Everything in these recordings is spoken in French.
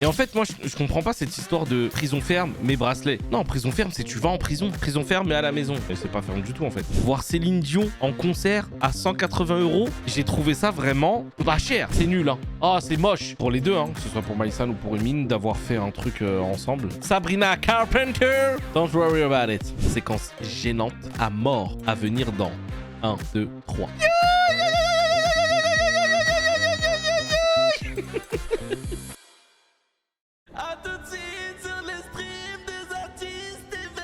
Et en fait, moi, je comprends pas cette histoire de prison ferme, mais bracelet. Non, prison ferme, c'est tu vas en prison. Prison ferme, mais à la maison. Et c'est pas ferme du tout, en fait. Voir Céline Dion en concert à 180 €, j'ai trouvé ça vraiment pas cher. C'est nul, hein. Ah, c'est moche. Pour les deux, hein. Que ce soit pour Maïsan ou pour Emin, d'avoir fait un truc ensemble. Sabrina Carpenter, don't worry about it. Séquence gênante à mort à venir dans 1, 2, 3. A tout de suite sur les streams des artistes TV.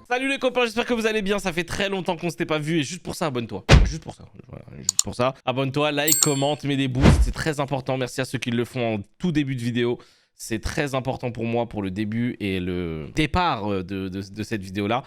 Salut les copains, j'espère que vous allez bien. Ça fait très longtemps qu'on s'était pas vu et juste pour ça, abonne-toi. Juste pour ça. Voilà, juste pour ça. Abonne-toi, like, commente, mets des boosts. C'est très important. Merci à ceux qui le font en tout début de vidéo. C'est très important pour moi, pour le début et le départ de cette vidéo-là.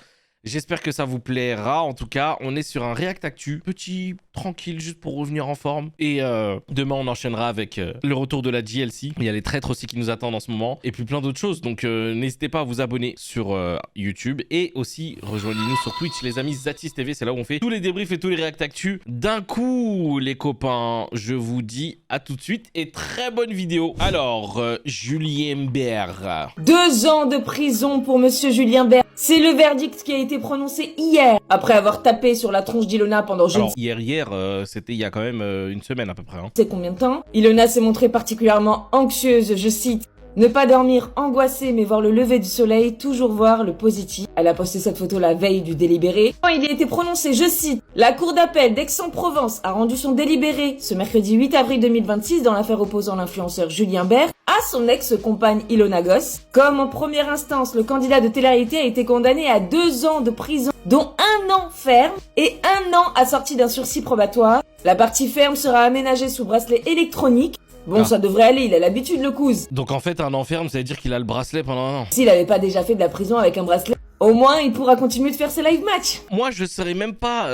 J'espère que ça vous plaira. En tout cas, on est sur un React Actu. Petit, tranquille, juste pour revenir en forme. Et demain, on enchaînera avec le retour de la JLC. Il y a les traîtres aussi qui nous attendent en ce moment. Et puis plein d'autres choses. Donc, n'hésitez pas à vous abonner sur YouTube. Et aussi, rejoignez-nous sur Twitch, les amis. Zatis TV, c'est là où on fait tous les débriefs et tous les React Actu d'un coup, les copains. Je vous dis à tout de suite et très bonne vidéo. Alors, Julien Bert. 2 ans de prison pour monsieur Julien Bert. C'est le verdict qui a été prononcé hier, après avoir tapé sur la tronche d'Ilona pendant je ne Hier, c'était il y a quand même une semaine à peu près. Hein. sais combien de temps. Ilona s'est montrée particulièrement anxieuse, je cite. Ne pas dormir angoissée mais voir le lever du soleil, toujours voir le positif. Elle a posté cette photo la veille du délibéré. Quand il a été prononcé, je cite, la cour d'appel d'Aix-en-Provence a rendu son délibéré ce mercredi 8 avril 2026 dans l'affaire opposant l'influenceur Julien Bert à son ex-compagne Ilona Goss. Comme en première instance, le candidat de télé-réalité a été condamné à 2 ans de prison, dont 1 an ferme et 1 an assorti d'un sursis probatoire. La partie ferme sera aménagée sous bracelet électronique. Bon, ça devrait aller, il a l'habitude, le couze. Donc en fait, un enferme, ça veut dire qu'il a le bracelet pendant 1 an. S'il avait pas déjà fait de la prison avec un bracelet, au moins il pourra continuer de faire ses live matchs. Moi, je ne saurais même pas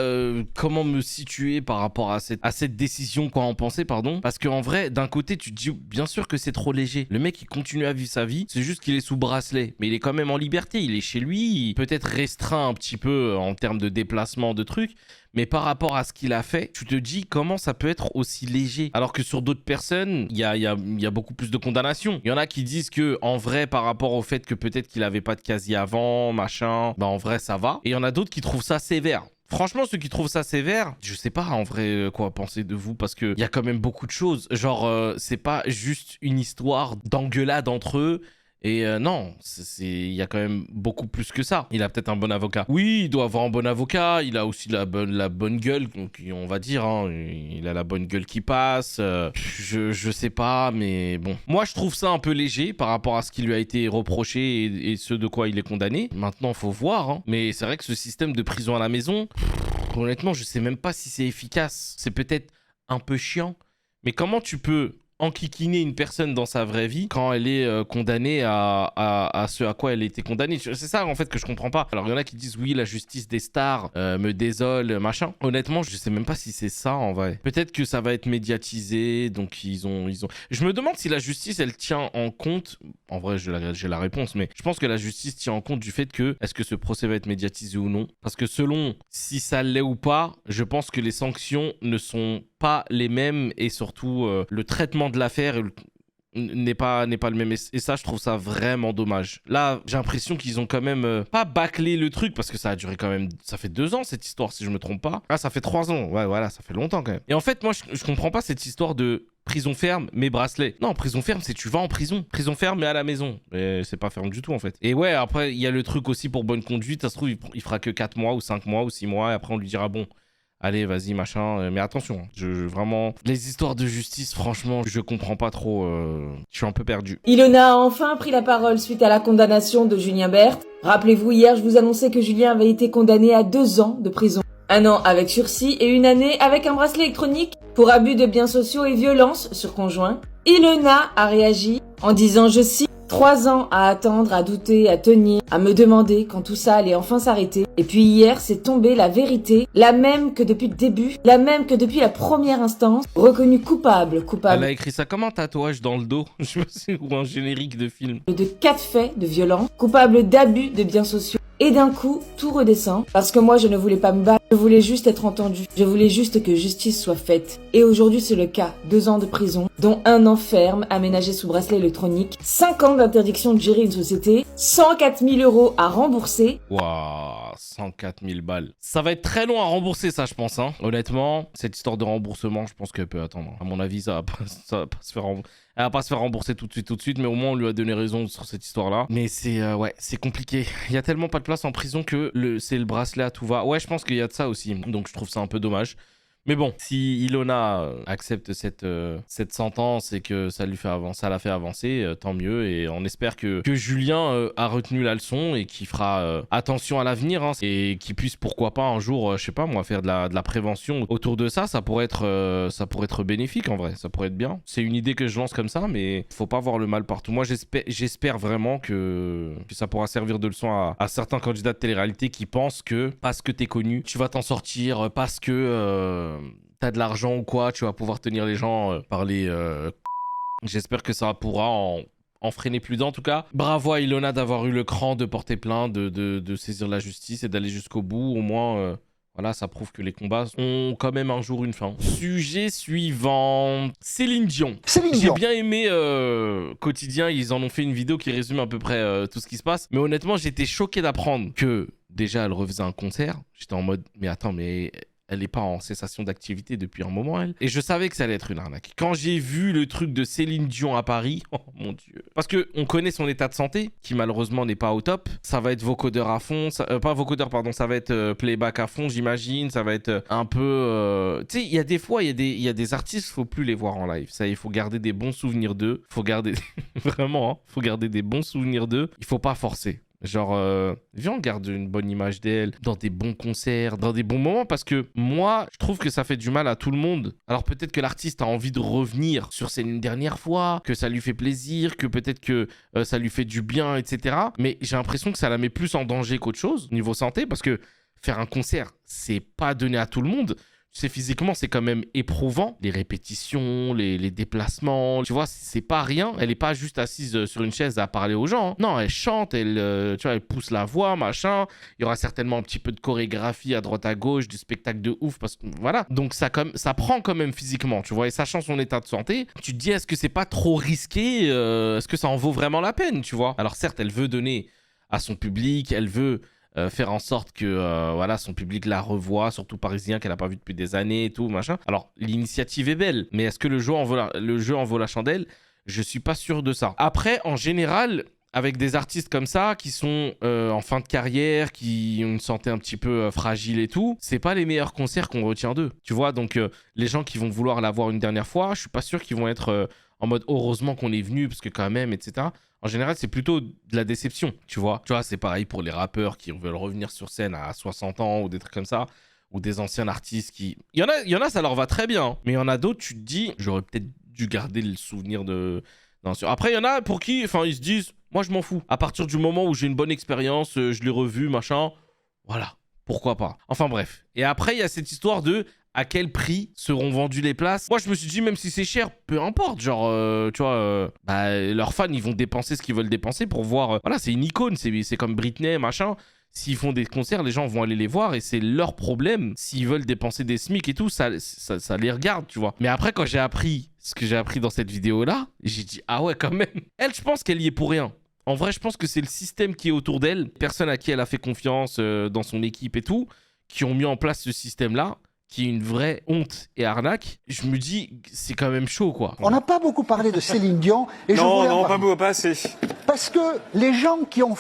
comment me situer par rapport à cette décision, quoi en penser, pardon. Parce qu'en vrai, d'un côté, tu te dis bien sûr que c'est trop léger. Le mec, il continue à vivre sa vie, c'est juste qu'il est sous bracelet. Mais il est quand même en liberté, il est chez lui, peut-être restreint un petit peu en termes de déplacement, de trucs. Mais par rapport à ce qu'il a fait, tu te dis comment ça peut être aussi léger. Alors que sur d'autres personnes, il y a beaucoup plus de condamnations. Il y en a qui disent que en vrai, par rapport au fait que peut-être qu'il avait pas de casier avant, machin, bah en vrai ça va. Et il y en a d'autres qui trouvent ça sévère. Franchement, ceux qui trouvent ça sévère, je sais pas en vrai quoi penser de vous parce qu'il y a quand même beaucoup de choses. Genre, c'est pas juste une histoire d'engueulade entre eux. Et non, il y a quand même beaucoup plus que ça. Il a peut-être un bon avocat. Oui, il doit avoir un bon avocat. Il a aussi la bonne gueule, donc on va dire. Hein, il a la bonne gueule qui passe. Je sais pas, mais bon. Moi, je trouve ça un peu léger par rapport à ce qui lui a été reproché et ce de quoi il est condamné. Maintenant, faut voir. Hein. Mais c'est vrai que ce système de prison à la maison, honnêtement, je sais même pas si c'est efficace. C'est peut-être un peu chiant. Mais comment tu peux enquiquiner une personne dans sa vraie vie quand elle est condamnée à ce à quoi elle a été condamnée. C'est ça en fait que je comprends pas. Alors il y en a qui disent oui, la justice des stars me désole, machin. Honnêtement, je sais même pas si c'est ça en vrai. Peut-être que ça va être médiatisé, donc ils ont... Je me demande si la justice elle tient en compte, en vrai j'ai la réponse, mais je pense que la justice tient en compte du fait que est-ce que ce procès va être médiatisé ou non. Parce que selon si ça l'est ou pas, je pense que les sanctions ne sont pas les mêmes et surtout le traitement de l'affaire n'est pas le même et ça je trouve ça vraiment dommage. Là j'ai l'impression qu'ils ont quand même pas bâclé le truc parce que ça a duré quand même, ça fait 2 ans cette histoire si je me trompe pas. Ah ça fait 3 ans, ouais voilà ça fait longtemps quand même. Et en fait moi je comprends pas cette histoire de prison ferme mais bracelet. Non, prison ferme c'est tu vas en prison. Prison ferme mais à la maison. Et c'est pas ferme du tout en fait. Et ouais après il y a le truc aussi pour bonne conduite, ça se trouve il fera que 4 mois ou 5 mois ou 6 mois et après on lui dira bon allez, vas-y, machin. Mais attention, vraiment... Les histoires de justice, franchement, je comprends pas trop. Je suis un peu perdu. Ilona a enfin pris la parole suite à la condamnation de Julien Bert. Rappelez-vous, hier, je vous annonçais que Julien avait été condamné à 2 ans de prison. 1 an avec sursis et 1 année avec un bracelet électronique pour abus de biens sociaux et violence sur conjoint. Ilona a réagi en disant, je cite, 3 ans à attendre, à douter, à tenir, à me demander quand tout ça allait enfin s'arrêter. Et puis hier, c'est tombé la vérité, la même que depuis le début, la même que depuis la première instance, reconnue coupable. Elle a écrit ça comme un tatouage dans le dos, je sais, ou un générique de film. De 4 faits de violence, coupable d'abus de biens sociaux. Et d'un coup, tout redescend, parce que moi je ne voulais pas me battre, Je voulais juste être entendue. Je voulais juste que justice soit faite. Et aujourd'hui, c'est le cas. 2 ans de prison, dont 1 an ferme, aménagé sous bracelet électronique, 5 ans d'interdiction de gérer une société, 104 000 € à rembourser. Waouh, 104 000 balles. Ça va être très long à rembourser, ça, je pense. Hein. Honnêtement, cette histoire de remboursement, je pense qu'elle peut attendre. À mon avis, ça va pas se faire rembourser. Elle va pas se faire rembourser tout de suite, mais au moins on lui a donné raison sur cette histoire-là. Mais ouais, c'est compliqué. Il y a tellement pas de place en prison que c'est le bracelet à tout va. Ouais, je pense qu'il y a de ça aussi. Donc je trouve ça un peu dommage. Mais bon, si Ilona accepte cette sentence et que ça l'a fait avancer, tant mieux. Et on espère que Julien a retenu la leçon et qu'il fera attention à l'avenir. Hein, et qu'il puisse, pourquoi pas, un jour, je sais pas moi, faire de la prévention autour de ça. Ça pourrait être bénéfique en vrai. Ça pourrait être bien. C'est une idée que je lance comme ça, mais faut pas voir le mal partout. Moi, j'espère vraiment que ça pourra servir de leçon à certains candidats de télé-réalité qui pensent que parce que t'es connu, tu vas t'en sortir, parce que... t'as de l'argent ou quoi, tu vas pouvoir tenir les gens par les... J'espère que ça pourra en freiner plus d'un en tout cas. Bravo à Ilona d'avoir eu le cran de porter plainte, de saisir la justice et d'aller jusqu'au bout. Au moins, voilà, ça prouve que les combats ont quand même un jour une fin. Sujet suivant. Céline Dion. J'ai bien aimé Quotidien, ils en ont fait une vidéo qui résume à peu près tout ce qui se passe. Mais honnêtement, j'étais choqué d'apprendre que déjà, elle refaisait un concert. J'étais en mode, mais attends, mais... Elle n'est pas en cessation d'activité depuis un moment, elle. Et je savais que ça allait être une arnaque. Quand j'ai vu le truc de Céline Dion à Paris, oh mon Dieu. Parce qu'on connaît son état de santé, qui malheureusement n'est pas au top. Ça va être vocodeur à fond. Pas vocodeur, pardon. Ça va être playback à fond, j'imagine. Ça va être un peu... Tu sais, il y a des fois, il y a des artistes, il ne faut plus les voir en live. Ça, il faut garder des bons souvenirs d'eux. Il faut garder... Vraiment, hein. Il faut garder des bons souvenirs d'eux. Il ne faut pas forcer. Genre, viens, on garde une bonne image d'elle, dans des bons concerts, dans des bons moments, parce que moi, je trouve que ça fait du mal à tout le monde. Alors peut-être que l'artiste a envie de revenir sur scène une dernière fois, que ça lui fait plaisir, que peut-être que ça lui fait du bien, etc. Mais j'ai l'impression que ça la met plus en danger qu'autre chose, niveau santé, parce que faire un concert, c'est pas donné à tout le monde. C'est physiquement, c'est quand même éprouvant. Les répétitions, les déplacements, tu vois, c'est pas rien. Elle est pas juste assise sur une chaise à parler aux gens. Hein. Non, elle chante, tu vois, elle pousse la voix, machin. Il y aura certainement un petit peu de chorégraphie à droite à gauche, du spectacle de ouf, parce que voilà. Donc ça prend quand même physiquement, tu vois. Et sachant son état de santé, tu te dis, est-ce que c'est pas trop risqué est-ce que ça en vaut vraiment la peine, tu vois? Alors certes, elle veut donner à son public, elle veut... faire en sorte que voilà, son public la revoie, surtout parisien qu'elle n'a pas vu depuis des années et tout, machin. Alors, l'initiative est belle, mais est-ce que le jeu en vaut la chandelle? Je suis pas sûr de ça. Après, en général, avec des artistes comme ça, qui sont en fin de carrière, qui ont une santé un petit peu fragile et tout, c'est pas les meilleurs concerts qu'on retient d'eux. Tu vois, donc les gens qui vont vouloir la voir une dernière fois, je suis pas sûr qu'ils vont être en mode heureusement qu'on est venu, parce que quand même, etc. En général, c'est plutôt de la déception, tu vois. Tu vois, c'est pareil pour les rappeurs qui veulent revenir sur scène à 60 ans ou des trucs comme ça, ou des anciens artistes qui... Il y en a, ça leur va très bien, hein. Mais il y en a d'autres, tu te dis, j'aurais peut-être dû garder le souvenir de... Après, il y en a pour qui, enfin, ils se disent, moi, je m'en fous. À partir du moment où j'ai une bonne expérience, je l'ai revu, machin, voilà, pourquoi pas. Enfin, bref. Et après, il y a cette histoire de... à quel prix seront vendues les places. Moi, je me suis dit, même si c'est cher, peu importe. Genre, tu vois, leurs fans, ils vont dépenser ce qu'ils veulent dépenser pour voir... voilà, c'est une icône, c'est comme Britney, machin. S'ils font des concerts, les gens vont aller les voir et c'est leur problème. S'ils veulent dépenser des SMIC et tout, ça les regarde, tu vois. Mais après, quand j'ai appris ce que j'ai appris dans cette vidéo-là, j'ai dit, ah ouais, quand même. Elle, je pense qu'elle y est pour rien. En vrai, je pense que c'est le système qui est autour d'elle, personne à qui elle a fait confiance dans son équipe et tout, qui ont mis en place ce système-là, qui est une vraie honte et arnaque. Je me dis, c'est quand même chaud, quoi. On n'a pas beaucoup parlé de Céline Dion. Et pas assez. Parce que les gens qui ont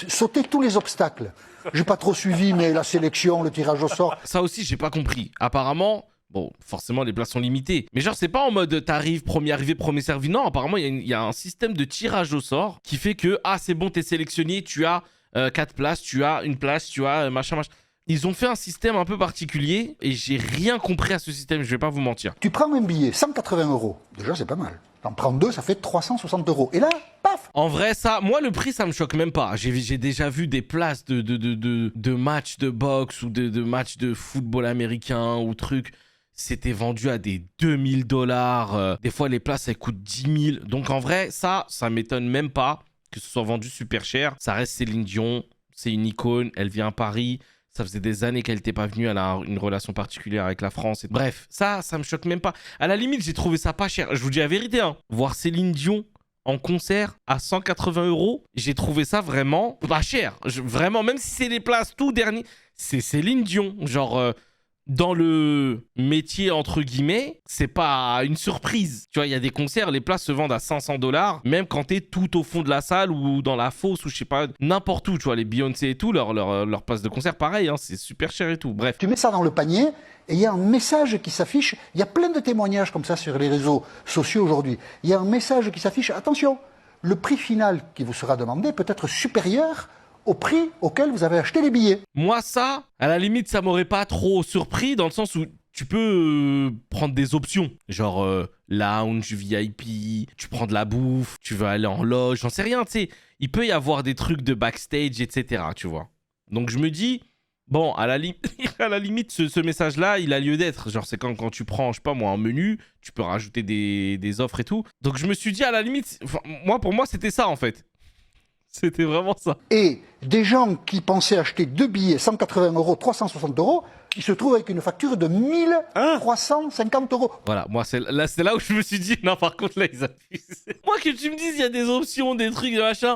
sauté tous les obstacles, j'ai pas trop suivi, mais la sélection, le tirage au sort... Ça aussi, j'ai pas compris. Apparemment... Bon, forcément, les places sont limitées. Mais genre, c'est pas en mode t'arrives, premier arrivé, premier servi. Non, apparemment, il y a un système de tirage au sort qui fait que, ah, c'est bon, t'es sélectionné, tu as 4 places, tu as une place, tu as machin. Ils ont fait un système un peu particulier et j'ai rien compris à ce système, je vais pas vous mentir. Tu prends un billet, 180 €. Déjà, c'est pas mal. T'en prends 2, ça fait 360 €. Et là, paf! En vrai, ça, moi, le prix, ça me choque même pas. J'ai déjà vu des places de matchs de boxe ou de matchs de football américain ou trucs. C'était vendu à des 2000 $. Des fois, les places, elles coûtent 10 000. Donc, en vrai, ça m'étonne même pas que ce soit vendu super cher. Ça reste Céline Dion. C'est une icône. Elle vient à Paris. Ça faisait des années qu'elle n'était pas venue. Elle a une relation particulière avec la France. Bref, ça me choque même pas. À la limite, j'ai trouvé ça pas cher. Je vous dis la vérité, hein. Voir Céline Dion en concert à 180 €, j'ai trouvé ça vraiment pas cher. Vraiment, même si c'est les places tout dernier, c'est Céline Dion. Genre, dans le métier, entre guillemets, c'est pas une surprise. Tu vois, il y a des concerts, les places se vendent à 500 $, même quand t'es tout au fond de la salle ou dans la fosse ou je sais pas, n'importe où. Tu vois, les Beyoncé et tout, leur place de concert, pareil, hein, c'est super cher et tout. Bref. Tu mets ça dans le panier et il y a un message qui s'affiche. Il y a plein de témoignages comme ça sur les réseaux sociaux aujourd'hui. Il y a un message qui s'affiche. Attention, le prix final qui vous sera demandé peut être supérieur au prix auquel vous avez acheté les billets. Moi, ça, à la limite, ça m'aurait pas trop surpris dans le sens où tu peux prendre des options. Genre lounge, VIP, tu prends de la bouffe, tu veux aller en loge, j'en sais rien, tu sais. Il peut y avoir des trucs de backstage, etc., tu vois. Donc je me dis, bon, à la limite, ce message-là, il a lieu d'être. Genre, c'est quand tu prends, je sais pas moi, un menu, tu peux rajouter des offres et tout. Donc je me suis dit, à la limite, pour moi, c'était ça, en fait. C'était vraiment ça. Et des gens qui pensaient acheter 2 billets, 180 €, 360 €, ils se trouvent avec une facture de 1350 €. Voilà, moi, c'est là où je me suis dit, non, par contre, là, ils abusent. Moi, que tu me dises, il y a des options, des trucs, des machins.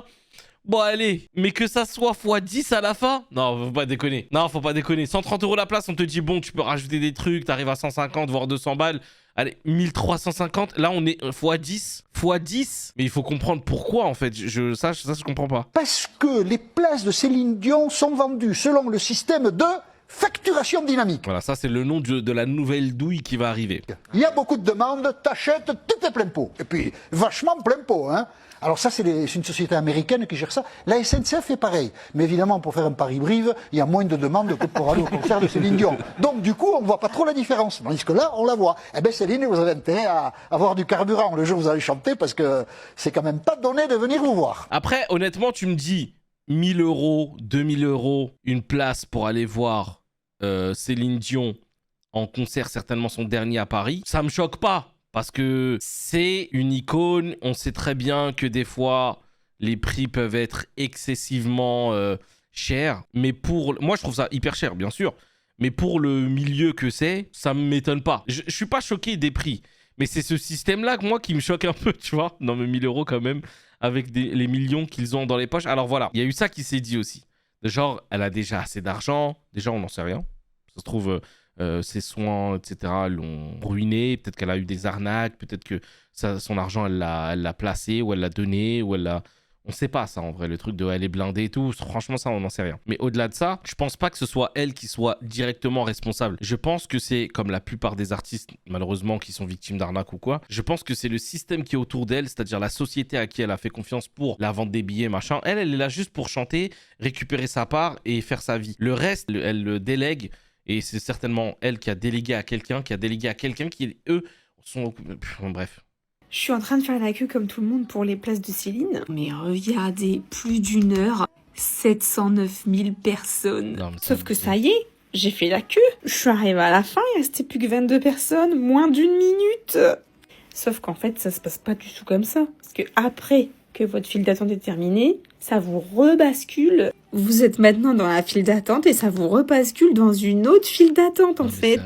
Bon, allez, mais que ça soit x10 à la fin? Non, faut pas déconner. Non, faut pas déconner. 130 € la place, on te dit, bon, tu peux rajouter des trucs, t'arrives à 150, voire 200 balles. Allez, 1350. Là, on est x10. x10. Mais il faut comprendre pourquoi, en fait. Ça, je comprends pas. Parce que les places de Céline Dion sont vendues selon le système de facturation dynamique. Voilà, ça, c'est le nom de la nouvelle douille qui va arriver. Il y a beaucoup de demandes, t'achètes, tout est plein pot. Et puis, vachement plein pot, hein. Alors ça, c'est une société américaine qui gère ça. La SNCF fait pareil. Mais évidemment, pour faire un Paris-Brive, il y a moins de demandes que pour aller au concert de Céline Dion. Donc, du coup, on ne voit pas trop la différence. Tandis que là, on la voit. Eh bien, Céline, vous avez intérêt à avoir du carburant le jour où vous allez chanter parce que c'est quand même pas donné de venir vous voir. Après, honnêtement, tu me dis 1 000 €, 2 000 €, une place pour aller voir Céline Dion en concert, certainement son dernier à Paris. Ça me choque pas. Parce que c'est une icône, on sait très bien que des fois, les prix peuvent être excessivement chers. Mais moi, je trouve ça hyper cher, bien sûr. Mais pour le milieu que c'est, ça ne m'étonne pas. Je suis pas choqué des prix. Mais c'est ce système-là, moi, qui me choque un peu, tu vois. Non, mais 1 000 € quand même, avec les millions qu'ils ont dans les poches. Alors voilà, il y a eu ça qui s'est dit aussi. Genre, elle a déjà assez d'argent. Déjà, on n'en sait rien. Ça se trouve... ses soins, etc. l'ont ruiné. Peut-être qu'elle a eu des arnaques. Peut-être que son argent, elle l'a placé ou elle l'a donné ou elle l'a... On sait pas ça en vrai, le truc de elle est blindée et tout. Franchement, ça, on n'en sait rien. Mais au-delà de ça, je pense pas que ce soit elle qui soit directement responsable. Je pense que c'est, comme la plupart des artistes, malheureusement, qui sont victimes d'arnaques ou quoi, je pense que c'est le système qui est autour d'elle, c'est-à-dire la société à qui elle a fait confiance pour la vente des billets, machin. Elle est là juste pour chanter, récupérer sa part et faire sa vie. Le reste, elle le délègue. Et c'est certainement elle qui a délégué à quelqu'un, qui, eux, sont... Bref. Je suis en train de faire la queue comme tout le monde pour les places de Céline. Mais regardez, plus d'1 heure, 709 000 personnes. Non, Sauf que ça y est, j'ai fait la queue. Je suis arrivée à la fin, il restait plus que 22 personnes, moins d'1 minute. Sauf qu'en fait, ça se passe pas du tout comme ça. Parce que après que votre file d'attente est terminée, ça vous rebascule. Vous êtes maintenant dans la file d'attente et ça vous rebascule dans une autre file d'attente en fait.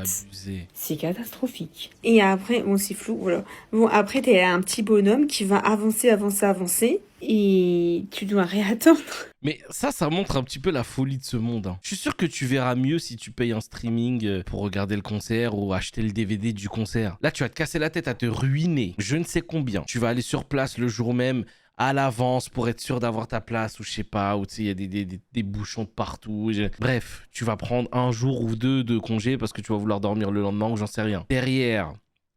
C'est catastrophique. Et après, bon c'est flou, voilà. Bon après t'es un petit bonhomme qui va avancer et tu dois réattendre. Mais ça montre un petit peu la folie de ce monde. Hein. Je suis sûr que tu verras mieux si tu payes un streaming pour regarder le concert ou acheter le DVD du concert. Là tu vas te casser la tête à te ruiner. Je ne sais combien. Tu vas aller sur place le jour même, à l'avance pour être sûr d'avoir ta place ou je sais pas, ou tu sais, il y a des bouchons de partout. Bref, tu vas prendre 1 jour ou 2 de congé parce que tu vas vouloir dormir le lendemain ou j'en sais rien. Derrière,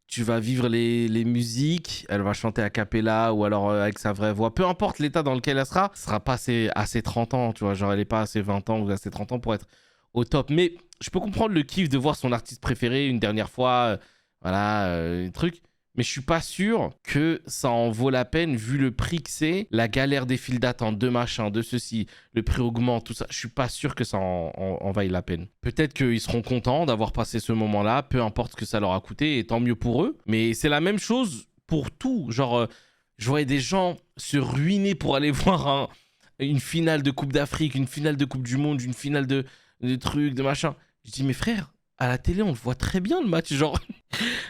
tu vas vivre les musiques, elle va chanter a cappella ou alors avec sa vraie voix. Peu importe l'état dans lequel elle sera pas à ses 30 ans, tu vois, genre elle est pas à ses 20 ans ou à ses 30 ans pour être au top. Mais je peux comprendre le kiff de voir son artiste préféré une dernière fois, truc. Mais je suis pas sûr que ça en vaut la peine vu le prix que c'est, la galère des files d'attente, de machin, de ceci, le prix augmente, tout ça. Je suis pas sûr que ça en vaille la peine. Peut-être qu'ils seront contents d'avoir passé ce moment-là, peu importe ce que ça leur a coûté, et tant mieux pour eux. Mais c'est la même chose pour tout. Genre, je voyais des gens se ruiner pour aller voir une finale de Coupe d'Afrique, une finale de Coupe du Monde, une finale de des trucs, des machins. Je dis, mais frère, à la télé, on le voit très bien le match, genre.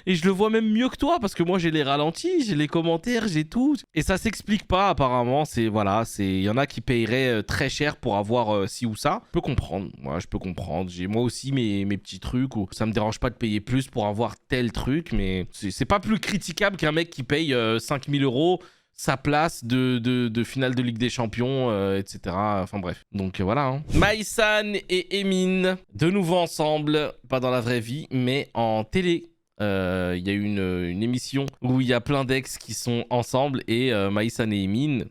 Et je le vois même mieux que toi, parce que moi, j'ai les ralentis, j'ai les commentaires, j'ai tout. Et ça s'explique pas, apparemment. Il y en a qui paieraient très cher pour avoir ci ou ça. Je peux comprendre. Moi, je peux comprendre. J'ai moi aussi mes petits trucs où ça me dérange pas de payer plus pour avoir tel truc, mais c'est pas plus critiquable qu'un mec qui paye 5000 € sa place de finale de Ligue des Champions, etc. Enfin bref. Donc voilà. Hein. Maïsan et Emin, de nouveau ensemble, pas dans la vraie vie, mais en télé. Il y a eu une émission où il y a plein d'ex qui sont ensemble et Maïsan et Emin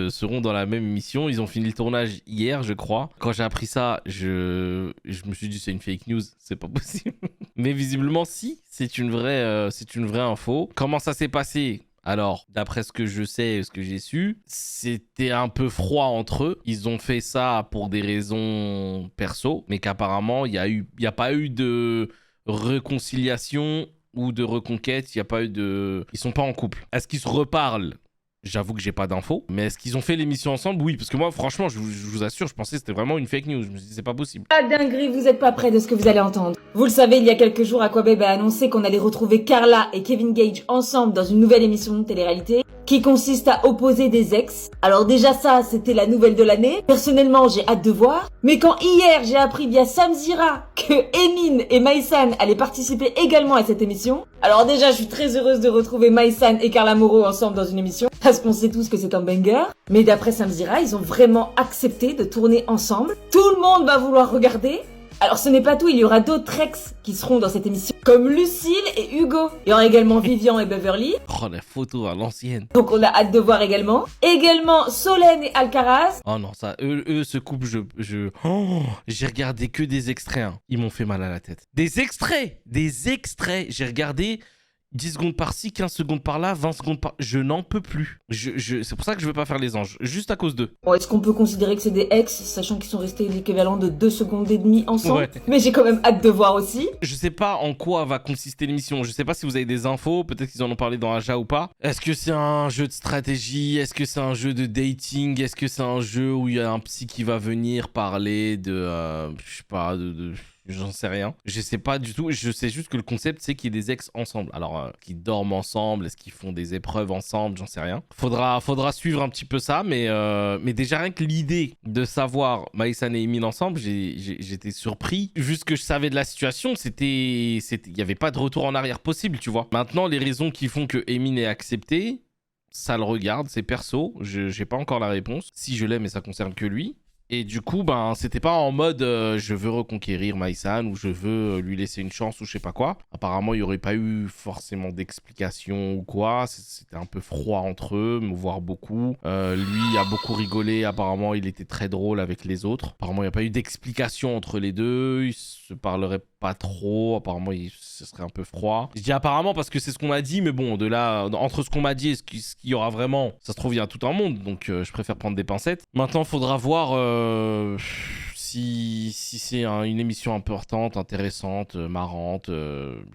seront dans la même émission. Ils ont fini le tournage hier, je crois. Quand j'ai appris ça, je me suis dit c'est une fake news, c'est pas possible. Mais visiblement si, c'est une vraie info. Comment ça s'est passé ? Alors, d'après ce que je sais, ce que j'ai su, c'était un peu froid entre eux. Ils ont fait ça pour des raisons perso, mais qu'apparemment, il y a pas eu de réconciliation ou de reconquête. Il y a pas eu de... Ils sont pas en couple. Est-ce qu'ils se reparlent ? J'avoue que j'ai pas d'infos. Mais est-ce qu'ils ont fait l'émission ensemble ? Oui, parce que moi, franchement, je vous assure, je pensais que c'était vraiment une fake news. Je me suis dit, c'est pas possible. Ah dinguerie, vous êtes pas près de ce que vous allez entendre. Vous le savez, il y a quelques jours, Aquababe a annoncé qu'on allait retrouver Carla et Kevin Gage ensemble dans une nouvelle émission de télé-réalité qui consiste à opposer des ex. Alors déjà ça, c'était la nouvelle de l'année. Personnellement, j'ai hâte de voir. Mais quand hier, j'ai appris via Samzira que Emin et Maïsan allaient participer également à cette émission. Alors déjà, je suis très heureuse de retrouver Maïsan et Carla Moreau ensemble dans une émission. Parce qu'on sait tous que c'est un banger. Mais d'après Samzira, ils ont vraiment accepté de tourner ensemble. Tout le monde va vouloir regarder. Alors ce n'est pas tout, il y aura d'autres ex qui seront dans cette émission, comme Lucille et Hugo. Il y aura également Vivian et Beverly. Oh, la photo à l'ancienne. Donc on a hâte de voir également. Également Solène et Alcaraz. Oh non, ça, eux ce couple, Oh, j'ai regardé que des extraits. Hein. Ils m'ont fait mal à la tête. Des extraits. J'ai regardé 10 secondes par-ci, 15 secondes par-là, 20 secondes par... Je n'en peux plus. C'est pour ça que je veux pas faire les anges. Juste à cause d'eux. Bon, est-ce qu'on peut considérer que c'est des ex, sachant qu'ils sont restés l'équivalent de 2 secondes et demie ensemble Ouais. Mais j'ai quand même hâte de voir aussi. Je sais pas en quoi va consister l'émission. Je sais pas si vous avez des infos. Peut-être qu'ils en ont parlé dans Aja ou pas. Est-ce que c'est un jeu de stratégie ? Est-ce que c'est un jeu de dating ? Est-ce que c'est un jeu où il y a un psy qui va venir parler de... je sais pas, J'en sais rien. Je sais pas du tout. Je sais juste que le concept, c'est qu'il y ait des ex ensemble. Alors, qu'ils dorment ensemble, est-ce qu'ils font des épreuves ensemble ? J'en sais rien. Faudra suivre un petit peu ça, mais déjà rien que l'idée de savoir Maïsan et Emin ensemble, j'étais surpris. Juste que je savais de la situation, il y avait pas de retour en arrière possible, tu vois. Maintenant, les raisons qui font que Emin est accepté, ça le regarde, c'est perso. J'ai pas encore la réponse. Si je l'aime, mais ça concerne que lui. Et du coup, ben, c'était pas en mode je veux reconquérir Maïsan ou je veux lui laisser une chance ou je sais pas quoi. Apparemment, il y aurait pas eu forcément d'explication ou quoi. C'était un peu froid entre eux, voire beaucoup. Lui a beaucoup rigolé. Apparemment, il était très drôle avec les autres. Apparemment, il n'y a pas eu d'explication entre les deux. Ils se parleraient pas trop. Apparemment, ce serait un peu froid. Je dis apparemment parce que c'est ce qu'on m'a dit, mais bon, de là, entre ce qu'on m'a dit et ce qu'il y aura vraiment, ça se trouve, il y a tout un monde. Donc, je préfère prendre des pincettes. Maintenant, il faudra voir si c'est une émission importante, intéressante, marrante,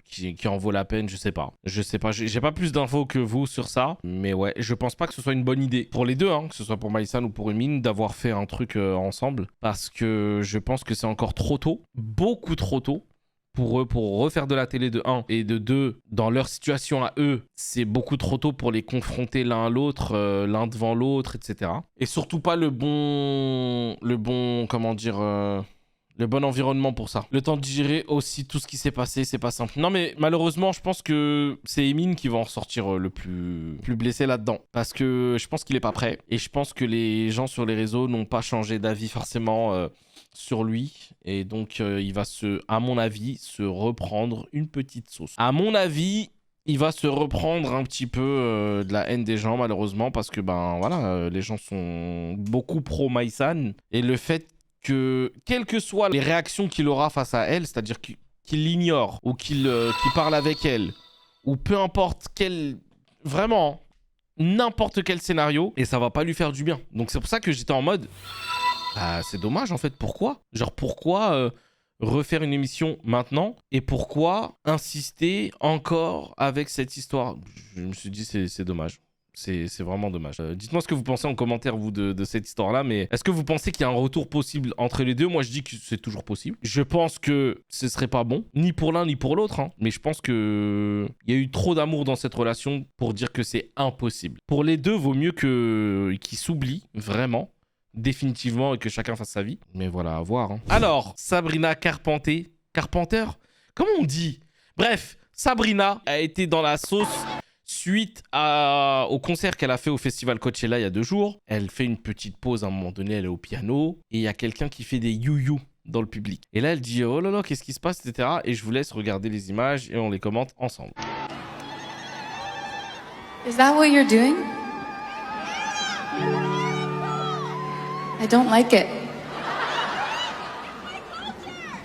qui en vaut la peine, je sais pas. J'ai pas plus d'infos que vous sur ça, mais ouais, je pense pas que ce soit une bonne idée pour les deux, hein, que ce soit pour Maïsan ou pour Emin, d'avoir fait un truc ensemble, parce que je pense que c'est encore trop tôt, beaucoup trop tôt. Pour eux, pour refaire de la télé de 1 et de 2, dans leur situation à eux, c'est beaucoup trop tôt pour les confronter l'un à l'autre, l'un devant l'autre, etc. Et surtout pas le bon environnement pour ça. Le temps de digérer aussi tout ce qui s'est passé, c'est pas simple. Non mais malheureusement, je pense que c'est Emin qui va en ressortir le plus blessé là-dedans. Parce que je pense qu'il est pas prêt. Et je pense que les gens sur les réseaux n'ont pas changé d'avis forcément sur lui. Et donc il va à mon avis, se reprendre une petite sauce. À mon avis, il va se reprendre un petit peu de la haine des gens malheureusement. Parce que ben voilà, les gens sont beaucoup pro Maïsan. Et le fait que, quelles que soient les réactions qu'il aura face à elle, c'est-à-dire qu'il l'ignore ou qu'il parle avec elle, ou peu importe vraiment, n'importe quel scénario, et ça va pas lui faire du bien. Donc c'est pour ça que j'étais en mode, c'est dommage en fait, pourquoi ? Genre pourquoi refaire une émission maintenant, et pourquoi insister encore avec cette histoire ? Je me suis dit c'est dommage. C'est vraiment dommage. Dites-moi ce que vous pensez en commentaire, vous, de cette histoire-là. Mais est-ce que vous pensez qu'il y a un retour possible entre les deux? Moi, je dis que c'est toujours possible. Je pense que ce serait pas bon, ni pour l'un ni pour l'autre. Hein. Mais je pense que il y a eu trop d'amour dans cette relation pour dire que c'est impossible. Pour les deux, vaut mieux qu'ils s'oublient, vraiment, définitivement, et que chacun fasse sa vie. Mais voilà, à voir. Hein. Alors, Sabrina Carpenter. Comment on dit? Bref, Sabrina a été dans la sauce suite au concert qu'elle a fait au festival Coachella il y a 2 jours. Elle fait une petite pause à un moment donné, elle est au piano et il y a quelqu'un qui fait des you-you dans le public. Et là, elle dit oh là là, qu'est-ce qui se passe, etc. Et je vous laisse regarder les images et on les commente ensemble. Is that what you're doing? I don't like it.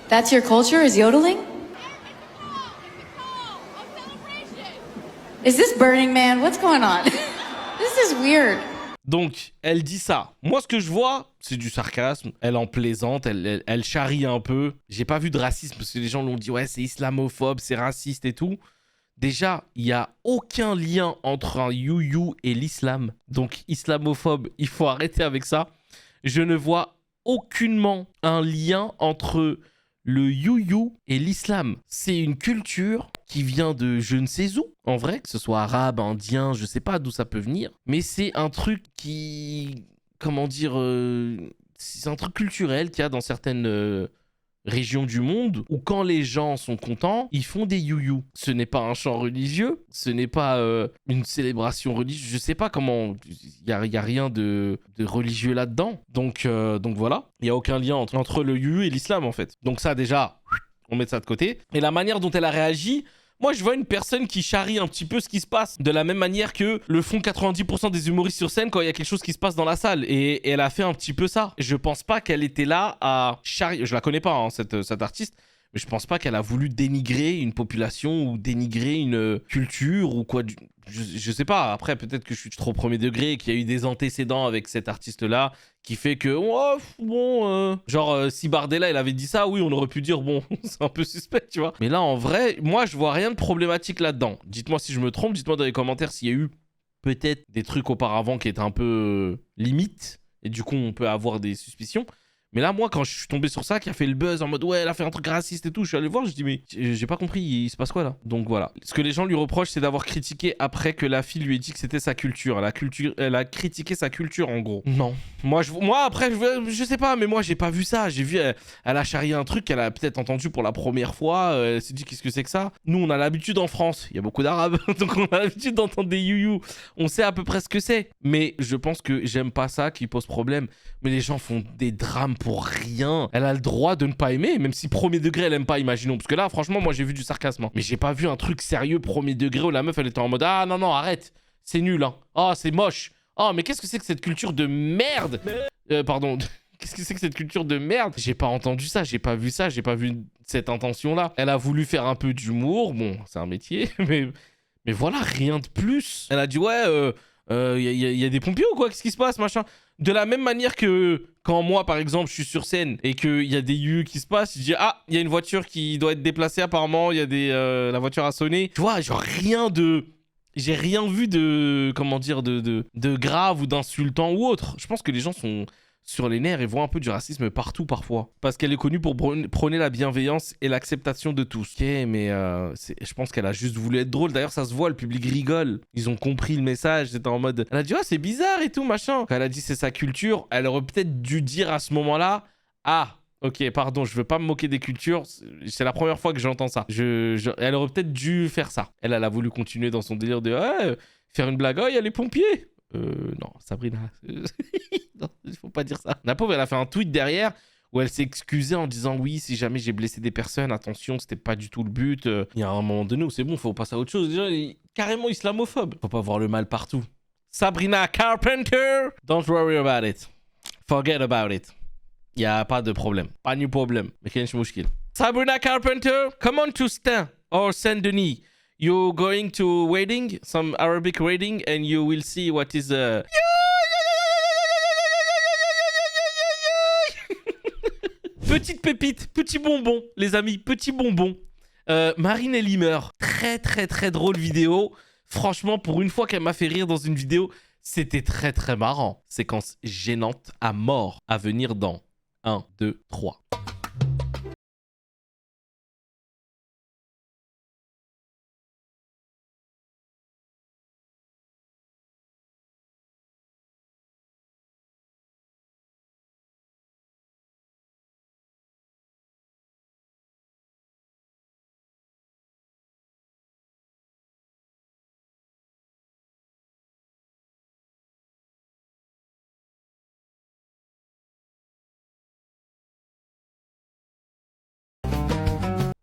That's your culture, is yodeling? Is this Burning Man? What's going on? This is weird. Donc, elle dit ça. Moi, ce que je vois, c'est du sarcasme. Elle en plaisante, elle charrie un peu. J'ai pas vu de racisme parce que les gens l'ont dit, ouais, c'est islamophobe, c'est raciste et tout. Déjà, il n'y a aucun lien entre un you-you et l'islam. Donc, islamophobe, il faut arrêter avec ça. Je ne vois aucunement un lien entre le you-you et l'islam. C'est une culture qui vient de je ne sais où, en vrai, que ce soit arabe, indien, je sais pas d'où ça peut venir, mais c'est un truc qui, comment dire, c'est un truc culturel qu'il y a dans certaines régions du monde où quand les gens sont contents, ils font des you-you. Ce n'est pas un chant religieux, ce n'est pas une célébration religieuse, je sais pas comment, il y a rien de religieux là-dedans. Donc voilà, il y a aucun lien entre le you-you et l'islam en fait. Donc ça déjà, on met ça de côté. Et la manière dont elle a réagi, moi je vois une personne qui charrie un petit peu ce qui se passe, de la même manière que le font 90% des humoristes sur scène quand il y a quelque chose qui se passe dans la salle. Et elle a fait un petit peu ça. Je pense pas qu'elle était là à charrier, je la connais pas hein, cette artiste, mais je pense pas qu'elle a voulu dénigrer une population ou dénigrer une culture ou quoi. Je sais pas, après peut-être que je suis trop premier degré et qu'il y a eu des antécédents avec cet artiste-là qui fait que, oh, bon, genre si Bardella il avait dit ça, oui on aurait pu dire, bon, c'est un peu suspect, tu vois. Mais là en vrai, moi je vois rien de problématique là-dedans. Dites-moi si je me trompe, dites-moi dans les commentaires s'il y a eu peut-être des trucs auparavant qui étaient un peu limites et du coup on peut avoir des suspicions. Mais là, moi, quand je suis tombé sur ça, qui a fait le buzz en mode ouais, elle a fait un truc raciste et tout, je suis allé voir, je dis mais j'ai pas compris, il se passe quoi là? Donc voilà. Ce que les gens lui reprochent, c'est d'avoir critiqué après que la fille lui ait dit que c'était sa culture. Elle a critiqué sa culture en gros. Non. Moi après, je sais pas, mais moi j'ai pas vu ça. J'ai vu, elle a charrié un truc qu'elle a peut-être entendu pour la première fois. Elle s'est dit qu'est-ce que c'est que ça? Nous, on a l'habitude en France, il y a beaucoup d'arabes, donc on a l'habitude d'entendre des you-you. On sait à peu près ce que c'est. Mais je pense que j'aime pas ça qui pose problème. Mais les gens font des drames pour rien. Elle a le droit de ne pas aimer, même si premier degré elle aime pas, imaginons. Parce que là, franchement, moi j'ai vu du sarcasme. Hein. Mais j'ai pas vu un truc sérieux premier degré où la meuf elle était en mode ah non, arrête, c'est nul, hein. Oh, c'est moche. Oh, mais qu'est-ce que c'est que cette culture de merde? Pardon. Qu'est-ce que c'est que cette culture de merde? J'ai pas entendu ça, j'ai pas vu ça, j'ai pas vu cette intention-là. Elle a voulu faire un peu d'humour. Bon, c'est un métier, mais voilà, rien de plus. Elle a dit ouais, y a des pompiers ou quoi? Qu'est-ce qui se passe, machin? De la même manière que quand moi, par exemple, je suis sur scène et qu'il y a des you qui se passent, je dis ah, il y a une voiture qui doit être déplacée apparemment, il y a la voiture a sonné. Tu vois, genre j'ai rien vu de, comment dire, de grave ou d'insultant ou autre. Je pense que les gens sont sur les nerfs et voient un peu du racisme partout parfois. Parce qu'elle est connue pour prôner la bienveillance et l'acceptation de tous. Ok, mais je pense qu'elle a juste voulu être drôle. D'ailleurs, ça se voit, le public rigole. Ils ont compris le message. C'était en mode... Elle a dit, oh, c'est bizarre et tout, machin. Quand elle a dit c'est sa culture, elle aurait peut-être dû dire à ce moment-là, ah, ok, pardon, je veux pas me moquer des cultures. C'est la première fois que j'entends ça. Elle aurait peut-être dû faire ça. Elle a voulu continuer dans son délire de faire une blague. Oh, il y a les pompiers. Non, Sabrina. Non, il faut pas dire ça. La pauvre, elle a fait un tweet derrière où elle s'est excusée en disant oui, si jamais j'ai blessé des personnes, attention, c'était pas du tout le but. Il y a un moment donné où c'est bon, faut passer à autre chose. Déjà, il est carrément islamophobe. Faut pas voir le mal partout. Sabrina Carpenter, don't worry about it. Forget about it. Il y a pas de problème. Pas de problème. Mais qu'est-ce que Sabrina Carpenter, come on to Stein or Saint-Denis. You're going to wedding, some Arabic wedding, and you will see what is Petite pépite, petit bonbon, les amis, petit bonbon. Marine et Limer, très très très drôle vidéo. Franchement, pour une fois qu'elle m'a fait rire dans une vidéo, c'était très très marrant. Séquence gênante à mort à venir dans 1, 2, 3.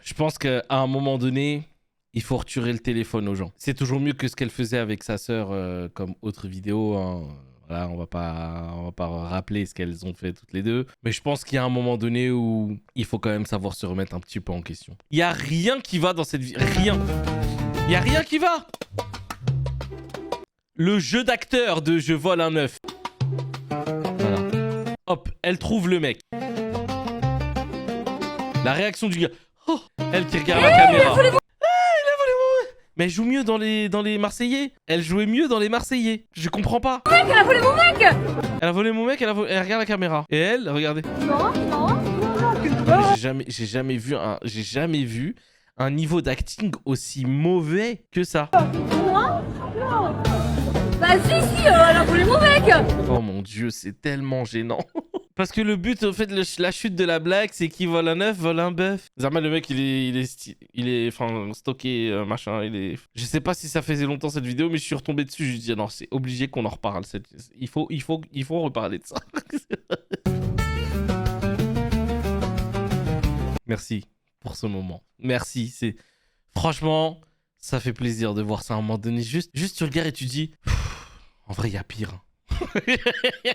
Je pense qu'à un moment donné, il faut retirer le téléphone aux gens. C'est toujours mieux que ce qu'elle faisait avec sa sœur comme autre vidéo. Hein. Voilà, on va pas rappeler ce qu'elles ont fait toutes les deux. Mais je pense qu'il y a un moment donné où il faut quand même savoir se remettre un petit peu en question. Il n'y a rien qui va dans cette vie. Rien. Il n'y a rien qui va. Le jeu d'acteur de Je vole un œuf. Voilà. Hop, elle trouve le mec. La réaction du gars. Oh, elle qui regarde la caméra. Il a volé mon... Mais elle joue mieux dans les Marseillais. Elle jouait mieux dans les Marseillais. Je comprends pas. Mec, elle a volé mon mec. Elle a volé mon mec, elle regarde la caméra. Et elle, regardez. J'ai jamais vu un niveau d'acting aussi mauvais que ça. Moi? Non. Bah si, elle a volé mon mec. Oh mon dieu, c'est tellement gênant. Parce que le but, au fait, la chute de la blague, c'est qui vole un œuf, vole un bœuf. Zama, le mec, il est stocké, machin. Je sais pas si ça faisait longtemps cette vidéo, mais je suis retombé dessus. Je lui ai dit, non, c'est obligé qu'on en reparle. Il faut reparler de ça. Merci pour ce moment. Merci. Franchement, ça fait plaisir de voir ça à un moment donné. Juste tu regardes et tu dis, en vrai, il y a pire.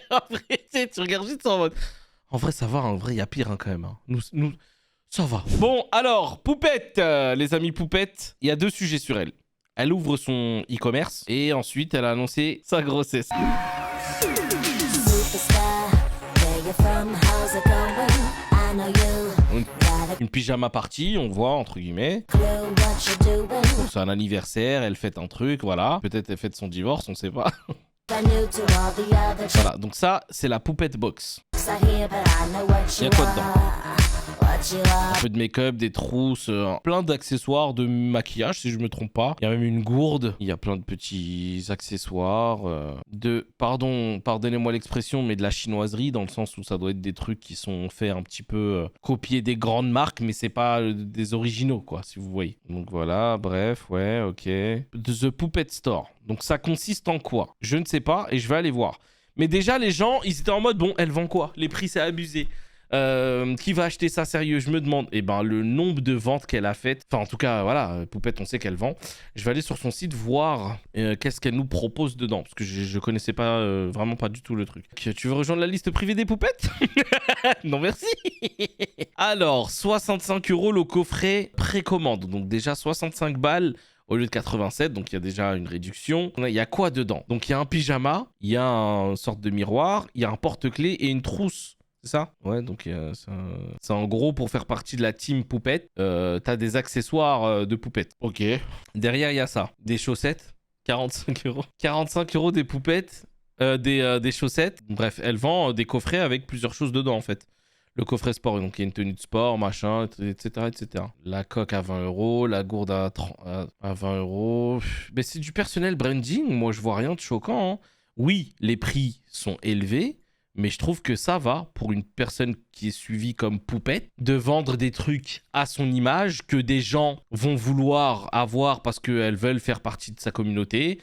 En vrai, tu regardes juste en mode. En vrai, ça va, en vrai, il y a pire quand même. Hein. Nous, ça va. Bon, alors, Poupette, les amis Poupette, il y a 2 sujets sur elle. Elle ouvre son e-commerce et ensuite, elle a annoncé sa grossesse. Une pyjama party, on voit, entre guillemets. C'est un anniversaire, elle fête un truc, voilà. Peut-être elle fête son divorce, on sait pas. Voilà, donc ça, c'est la Poupette Box. Il y a quoi dedans? Un peu de make-up, des trousses, plein d'accessoires de maquillage, si je me trompe pas. Il y a même une gourde. Il y a plein de petits accessoires. Pardonnez-moi l'expression, mais de la chinoiserie, dans le sens où ça doit être des trucs qui sont faits un petit peu copier des grandes marques, mais c'est pas des originaux, quoi, si vous voyez. Donc voilà, bref, ouais, ok. The Poupette Store. Donc ça consiste en quoi? Je ne sais pas et je vais aller voir. Mais déjà, les gens, ils étaient en mode, bon, elle vend quoi? Les prix, c'est abusé. Qui va acheter ça sérieux? Je me demande. Eh ben, le nombre de ventes qu'elle a faites. Enfin, en tout cas, voilà, Poupette, on sait qu'elle vend. Je vais aller sur son site voir qu'est-ce qu'elle nous propose dedans. Parce que je connaissais pas, vraiment pas du tout le truc. Tu veux rejoindre la liste privée des Poupettes? Non, merci. Alors, 65 € le coffret précommande. Donc, déjà 65 balles au lieu de 87, donc il y a déjà une réduction. Il y a quoi dedans? Donc il y a un pyjama, il y a une sorte de miroir, il y a un porte-clés et une trousse. C'est ça? Ouais, donc c'est en gros pour faire partie de la team Poupette. T'as des accessoires de Poupette. Ok. Derrière, il y a ça. Des chaussettes. 45 €. 45 € des Poupettes. Des chaussettes. Bref, elle vend des coffrets avec plusieurs choses dedans en fait. Le coffret sport, donc il y a une tenue de sport, machin, etc. etc. La coque à 20 €, la gourde à 20 €. Mais c'est du personnel branding, moi je vois rien de choquant. Hein. Oui, les prix sont élevés, mais je trouve que ça va pour une personne qui est suivie comme Poupette, de vendre des trucs à son image que des gens vont vouloir avoir parce qu'elles veulent faire partie de sa communauté.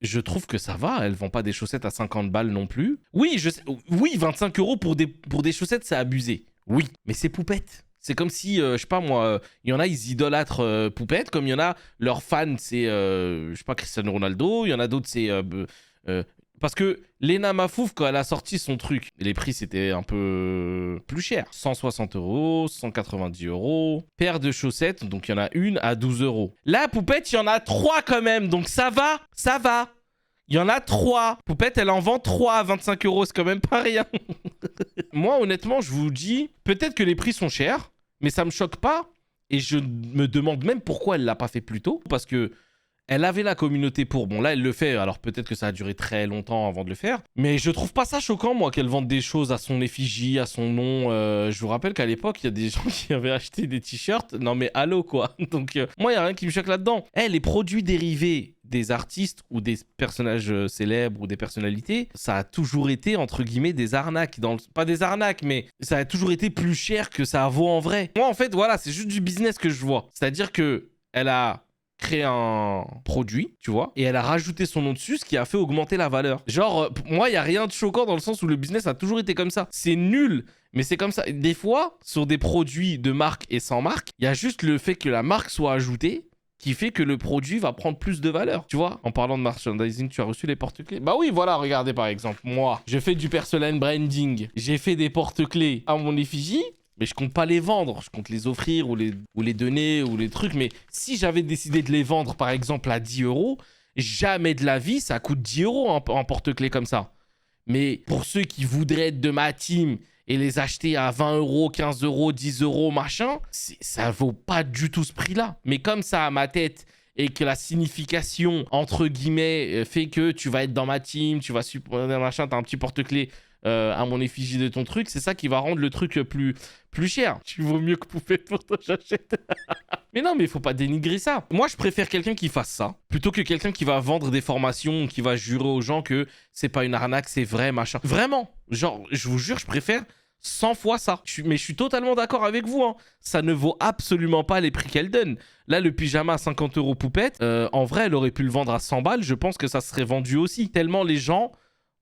Je trouve que ça va, elle vend pas des chaussettes à 50 balles non plus. Oui, oui, 25 € pour des chaussettes, c'est abusé. Oui, mais c'est Poupette. C'est comme si, je sais pas moi, il y en a, ils idolâtrent Poupette, comme il y en a, leurs fans, c'est, je sais pas, Cristiano Ronaldo, il y en a d'autres, c'est... parce que Lena Mafouf, quand elle a sorti son truc, les prix, c'était un peu plus cher. 160 €, 190 €. Paire de chaussettes, donc il y en a une à 12 €. Là, Poupette, il y en a 3 quand même, donc ça va, ça va. Il y en a 3. Poupette, elle en vend 3 à 25 €, c'est quand même pas rien. Moi, honnêtement, je vous dis, peut-être que les prix sont chers, mais ça me choque pas. Et je me demande même pourquoi elle l'a pas fait plus tôt. Parce que Elle avait la communauté pour. Bon, là, elle le fait. Alors, peut-être que ça a duré très longtemps avant de le faire. Mais je trouve pas ça choquant, moi, qu'elle vende des choses à son effigie, à son nom. Je vous rappelle qu'à l'époque, il y a des gens qui avaient acheté des t-shirts. Non, mais allô, quoi. Donc, moi, il n'y a rien qui me choque là-dedans. Les produits dérivés des artistes ou des personnages célèbres ou des personnalités, ça a toujours été, entre guillemets, des arnaques. Pas des arnaques, mais ça a toujours été plus cher que ça vaut en vrai. Moi, en fait, voilà, c'est juste du business que je vois. C'est-à-dire que elle a créé un produit, tu vois, et elle a rajouté son nom dessus, ce qui a fait augmenter la valeur. Genre, moi, il n'y a rien de choquant dans le sens où le business a toujours été comme ça. C'est nul, mais c'est comme ça. Des fois, sur des produits de marque et sans marque, il y a juste le fait que la marque soit ajoutée qui fait que le produit va prendre plus de valeur. Tu vois, en parlant de merchandising, tu as reçu les porte-clés. Bah oui, voilà, regardez par exemple, moi, je fais du personal branding. J'ai fait des porte-clés à mon effigie, mais je compte pas les vendre. Je compte les offrir ou les donner ou les trucs. Mais si j'avais décidé de les vendre, par exemple, à 10 €, jamais de la vie, ça coûte 10 € en porte-clés comme ça. Mais pour ceux qui voudraient être de ma team et les acheter à 20 €, 15 €, 10 €, machin, ça vaut pas du tout ce prix-là. Mais comme ça à ma tête et que la signification, entre guillemets, fait que tu vas être dans ma team, tu vas supporter machin, t'as un petit porte-clés à mon effigie de ton truc, c'est ça qui va rendre le truc plus cher. Tu vaux mieux que Poupette pour toi, j'achète. Mais non, mais il faut pas dénigrer ça. Moi, je préfère quelqu'un qui fasse ça, plutôt que quelqu'un qui va vendre des formations, qui va jurer aux gens que c'est pas une arnaque, c'est vrai, machin. Vraiment. Genre, je vous jure, je préfère 100 fois ça. Mais je suis totalement d'accord avec vous, hein. Ça ne vaut absolument pas les prix qu'elle donne. Là, le pyjama à 50 € Poupette, en vrai, elle aurait pu le vendre à 100 balles. Je pense que ça serait vendu aussi. Tellement les gens,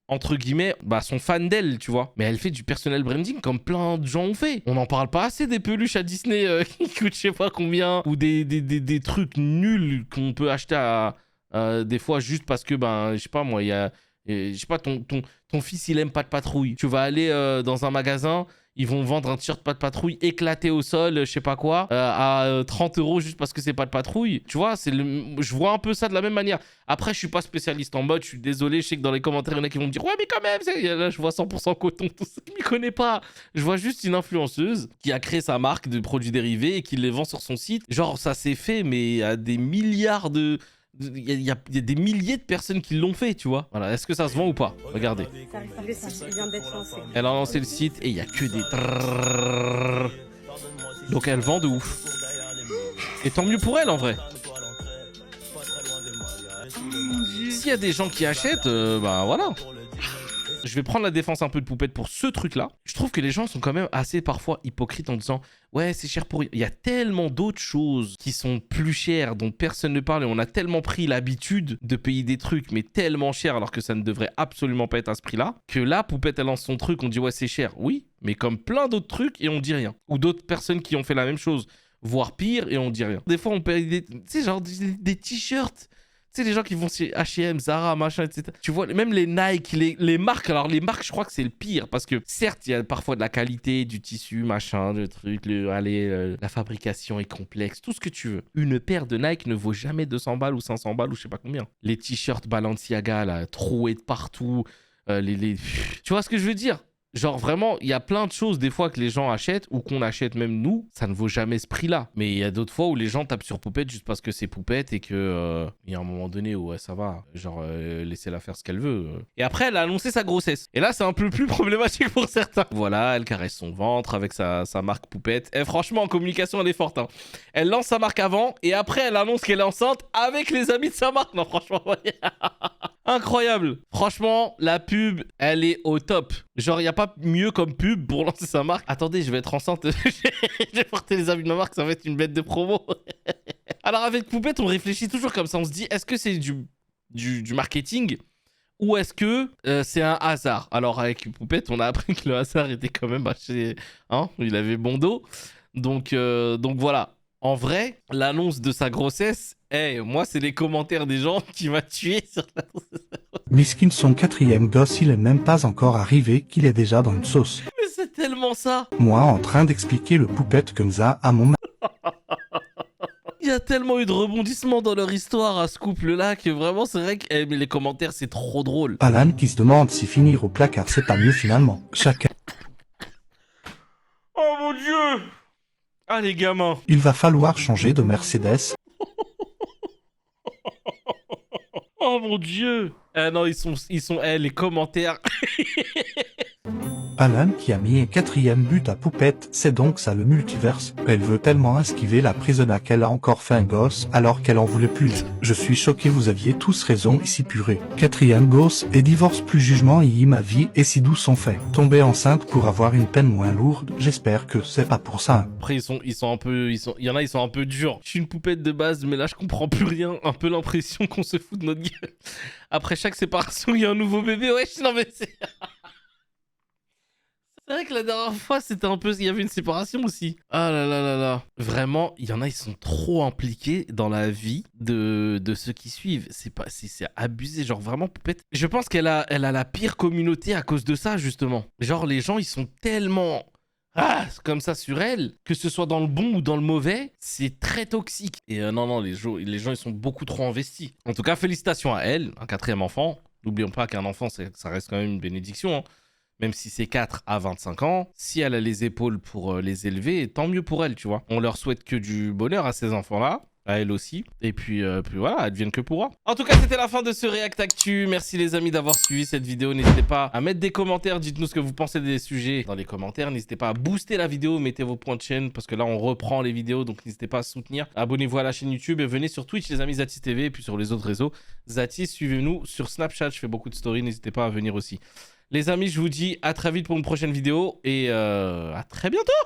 entre guillemets, sont fans d'elle, tu vois. Mais elle fait du personal branding comme plein de gens ont fait. On n'en parle pas assez des peluches à Disney qui coûtent je sais pas combien. Ou des trucs nuls qu'on peut acheter des fois juste parce que, je sais pas moi, il y a... je sais pas, ton fils, il aime pas de patrouille. Tu vas aller dans un magasin, ils vont vendre un t-shirt pas de patrouille éclaté au sol, je sais pas quoi, à 30 € juste parce que c'est pas de patrouille. Tu vois, je vois un peu ça de la même manière. Après, je suis pas spécialiste en mode, je suis désolé, je sais que dans les commentaires, il y en a qui vont me dire « Ouais, mais quand même, là, je vois 100% coton, tout ça. » Je m'y connais pas. Je vois juste une influenceuse qui a créé sa marque de produits dérivés et qui les vend sur son site. Genre, ça s'est fait, mais à des milliards de... Il y a des milliers de personnes qui l'ont fait, tu vois. Voilà, est-ce que ça se vend ou pas? Regardez. Elle a lancé le site et il y a que des... Donc elle vend de ouf. Et tant mieux pour elle en vrai. S'il y a des gens qui achètent, voilà. Je vais prendre la défense un peu de Poupette pour ce truc-là. Je trouve que les gens sont quand même assez parfois hypocrites en disant « Ouais, c'est cher pour... » Il y a tellement d'autres choses qui sont plus chères, dont personne ne parle, et on a tellement pris l'habitude de payer des trucs, mais tellement cher, alors que ça ne devrait absolument pas être à ce prix-là, que là, Poupette, elle lance son truc, on dit « Ouais, c'est cher. » Oui, mais comme plein d'autres trucs, et on dit rien. Ou d'autres personnes qui ont fait la même chose, voire pire, et on dit rien. Des fois, on paye des... Tu sais, genre des t-shirts. Tu sais, les gens qui vont chez H&M, Zara, machin, etc. Tu vois, même les Nike, les marques. Alors, les marques, je crois que c'est le pire. Parce que, certes, il y a parfois de la qualité, du tissu, machin, le truc, la fabrication est complexe, tout ce que tu veux. Une paire de Nike ne vaut jamais 200 balles ou 500 balles ou je sais pas combien. Les t-shirts Balenciaga, là, troués de partout. Tu vois ce que je veux dire? Genre vraiment, il y a plein de choses des fois que les gens achètent ou qu'on achète même nous, ça ne vaut jamais ce prix-là. Mais il y a d'autres fois où les gens tapent sur Poupette juste parce que c'est Poupette et que il y a un moment donné où ouais, ça va, genre laissez-la faire ce qu'elle veut. Et après, elle a annoncé sa grossesse. Et là, c'est un peu plus problématique pour certains. Voilà, elle caresse son ventre avec sa marque Poupette. Et franchement, en communication, elle est forte. Hein. Elle lance sa marque avant et après, elle annonce qu'elle est enceinte avec les amis de sa marque. Non, franchement, incroyable. Franchement, la pub, elle est au top. Genre, il n'y a pas mieux comme pub pour lancer sa marque. Attendez, je vais être enceinte. Je vais porter les amis de ma marque, ça va être une bête de promo. Alors, avec Poupette, on réfléchit toujours comme ça. On se dit, est-ce que c'est du marketing ou est-ce que c'est un hasard? Alors, avec Poupette, on a appris que le hasard était quand même assez... Hein, il avait bon dos. Donc voilà. En vrai, l'annonce de sa grossesse, moi, c'est les commentaires des gens qui m'a tué sur la grossesse. Miskin, son 4e gosse, il est même pas encore arrivé qu'il est déjà dans une sauce. Mais c'est tellement ça. Moi, en train d'expliquer le Poupette comme ça à mon... Il y a tellement eu de rebondissements dans leur histoire à ce couple-là que vraiment, c'est vrai que mais les commentaires, c'est trop drôle. Alan qui se demande si finir au placard, c'est pas mieux finalement. Chacun... Oh mon Dieu! Ah les gamins! Il va falloir changer de Mercedes. Oh mon dieu. Ah non, les commentaires. Alan qui a mis un 4e but à Poupette, c'est donc ça le multiverse. Elle veut tellement esquiver la prisonnière qu'elle a encore fait un gosse alors qu'elle en voulait plus. Je suis choqué, vous aviez tous raison ici purée. 4e gosse et divorce plus jugement y ma vie et si doux sont faits. Tomber enceinte pour avoir une peine moins lourde, j'espère que c'est pas pour ça. Après ils sont un peu, il y en a ils sont un peu durs. Je suis une poupette de base mais là je comprends plus rien. Un peu l'impression qu'on se fout de notre gueule. Après chaque séparation il y a un nouveau bébé. Ouais, non mais c'est... C'est vrai que la dernière fois, c'était un peu... Il y avait une séparation aussi. Ah là là là là. Vraiment, il y en a, ils sont trop impliqués dans la vie de ceux qui suivent. C'est abusé, genre vraiment, Poupette. Je pense qu'elle a la pire communauté à cause de ça, justement. Genre, les gens, ils sont tellement... comme ça sur elle, que ce soit dans le bon ou dans le mauvais, c'est très toxique. Et non, les gens, ils sont beaucoup trop investis. En tout cas, félicitations à elle, un 4e enfant. N'oublions pas qu'un enfant, ça reste quand même une bénédiction, hein. Même si c'est 4 à 25 ans, si elle a les épaules pour les élever, tant mieux pour elle, tu vois. On leur souhaite que du bonheur à ces enfants-là, à elle aussi. Et puis voilà, advienne que pourra. En tout cas, c'était la fin de ce React Actu. Merci les amis d'avoir suivi cette vidéo. N'hésitez pas à mettre des commentaires. Dites-nous ce que vous pensez des sujets dans les commentaires. N'hésitez pas à booster la vidéo. Mettez vos points de chaîne parce que là, on reprend les vidéos. Donc, n'hésitez pas à soutenir. Abonnez-vous à la chaîne YouTube et venez sur Twitch, les amis, Zatis TV. Et puis sur les autres réseaux. Zatis, suivez-nous sur Snapchat. Je fais beaucoup de stories. N'hésitez pas à venir aussi. Les amis, je vous dis à très vite pour une prochaine vidéo et à très bientôt.